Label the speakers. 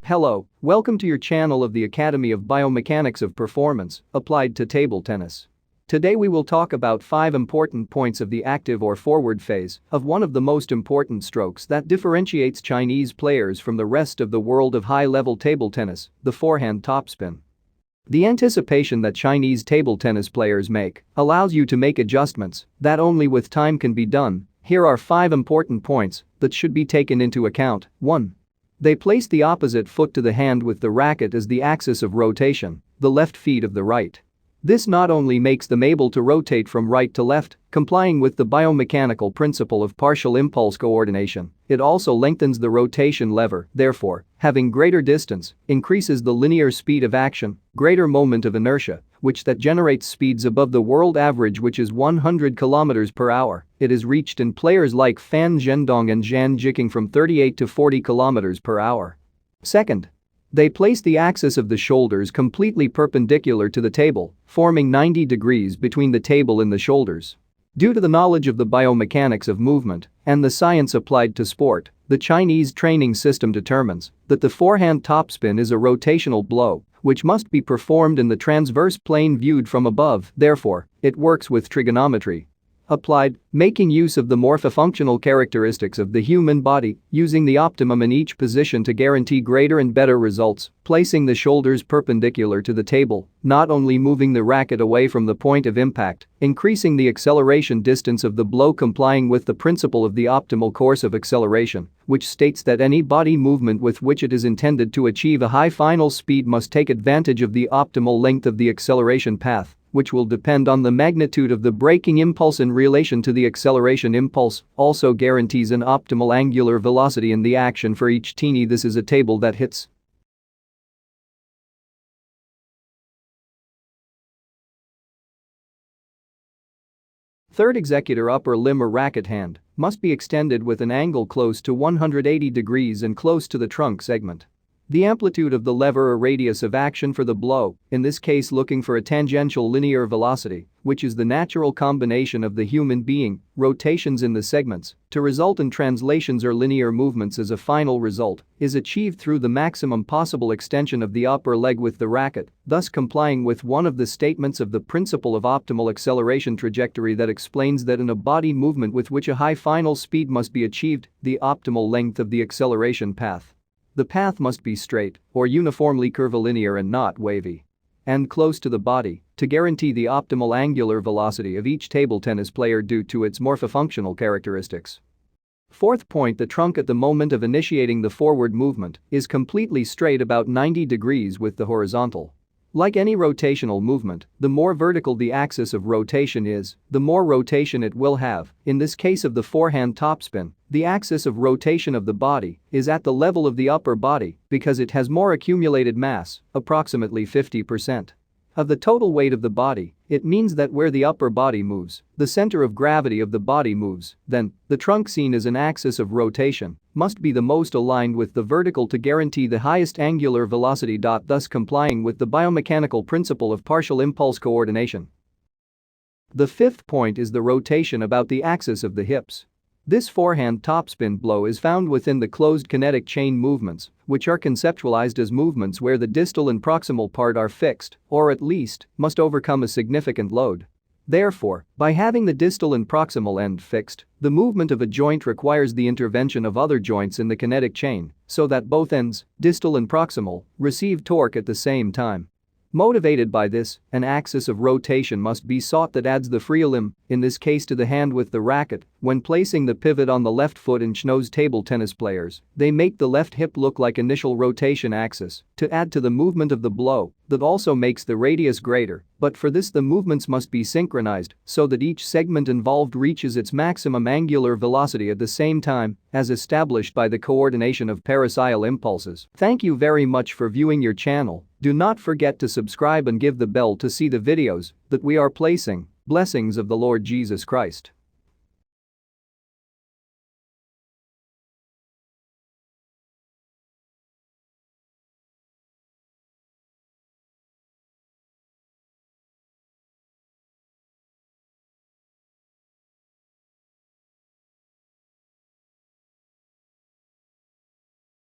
Speaker 1: Hello, welcome to your channel of the Academy of Biomechanics of Performance, applied to table tennis. Today we will talk about 5 important points of the active or forward phase of one of the most important strokes that differentiates Chinese players from the rest of the world of high-level table tennis, the forehand topspin. The anticipation that Chinese table tennis players make allows you to make adjustments that only with time can be done. Here are 5 important points that should be taken into account. 1. They place the opposite foot to the hand with the racket as the axis of rotation, the left feet of the right. This not only makes them able to rotate from right to left, complying with the biomechanical principle of partial impulse coordination, it also lengthens the rotation lever, therefore, having greater distance, increases the linear speed of action, greater moment of inertia, which that generates speeds above the world average, which is 100 km per hour. It is reached in players like Fan Zhendong and Zhan Jiqing from 38 to 40 km per hour. Second, they place the axis of the shoulders completely perpendicular to the table, forming 90 degrees between the table and the shoulders. Due to the knowledge of the biomechanics of movement and the science applied to sport, the Chinese training system determines that the forehand topspin is a rotational blow, which must be performed in the transverse plane viewed from above. Therefore, it works with trigonometry applied, making use of the morphofunctional characteristics of the human body, using the optimum in each position to guarantee greater and better results, placing the shoulders perpendicular to the table, not only moving the racket away from the point of impact, increasing the acceleration distance of the blow, complying with the principle of the optimal course of acceleration, which states that any body movement with which it is intended to achieve a high final speed must take advantage of the optimal length of the acceleration path, which will depend on the magnitude of the braking impulse in relation to the acceleration impulse, also guarantees an optimal angular velocity in the action for each teeny. This is a table that hits. Third, executor upper limb or racket hand must be extended with an angle close to 180 degrees and close to the trunk segment. The amplitude of the lever or radius of action for the blow, in this case looking for a tangential linear velocity, which is the natural combination of the human being, rotations in the segments, to result in translations or linear movements as a final result, is achieved through the maximum possible extension of the upper leg with the racket, thus complying with one of the statements of the principle of optimal acceleration trajectory that explains that in a body movement with which a high final speed must be achieved, the optimal length of the acceleration path. The path must be straight or uniformly curvilinear and not wavy. And close to the body to guarantee the optimal angular velocity of each table tennis player due to its morphofunctional characteristics. Fourth point, the trunk at the moment of initiating the forward movement is completely straight about 90 degrees with the horizontal. Like any rotational movement, the more vertical the axis of rotation is, the more rotation it will have. In this case of the forehand topspin, the axis of rotation of the body is at the level of the upper body because it has more accumulated mass, approximately 50%. Of the total weight of the body. It means that where the upper body moves, the center of gravity of the body moves, then, the trunk seen as an axis of rotation must be the most aligned with the vertical to guarantee the highest angular velocity. Thus complying with the biomechanical principle of partial impulse coordination. The fifth point is the rotation about the axis of the hips. This forehand topspin blow is found within the closed kinetic chain movements, which are conceptualized as movements where the distal and proximal part are fixed, or at least, must overcome a significant load. Therefore, by having the distal and proximal end fixed, the movement of a joint requires the intervention of other joints in the kinetic chain, so that both ends, distal and proximal, receive torque at the same time. Motivated by this, an axis of rotation must be sought that adds the free limb, in this case to the hand with the racket. When placing the pivot on the left foot in Chinese table tennis players, they make the left hip look like initial rotation axis to add to the movement of the blow that also makes the radius greater, but for this the movements must be synchronized so that each segment involved reaches its maximum angular velocity at the same time, as established by the coordination of paraxial impulses. Thank you very much for viewing your channel. Do not forget to subscribe and give the bell to see the videos that we are placing. Blessings of the Lord Jesus Christ.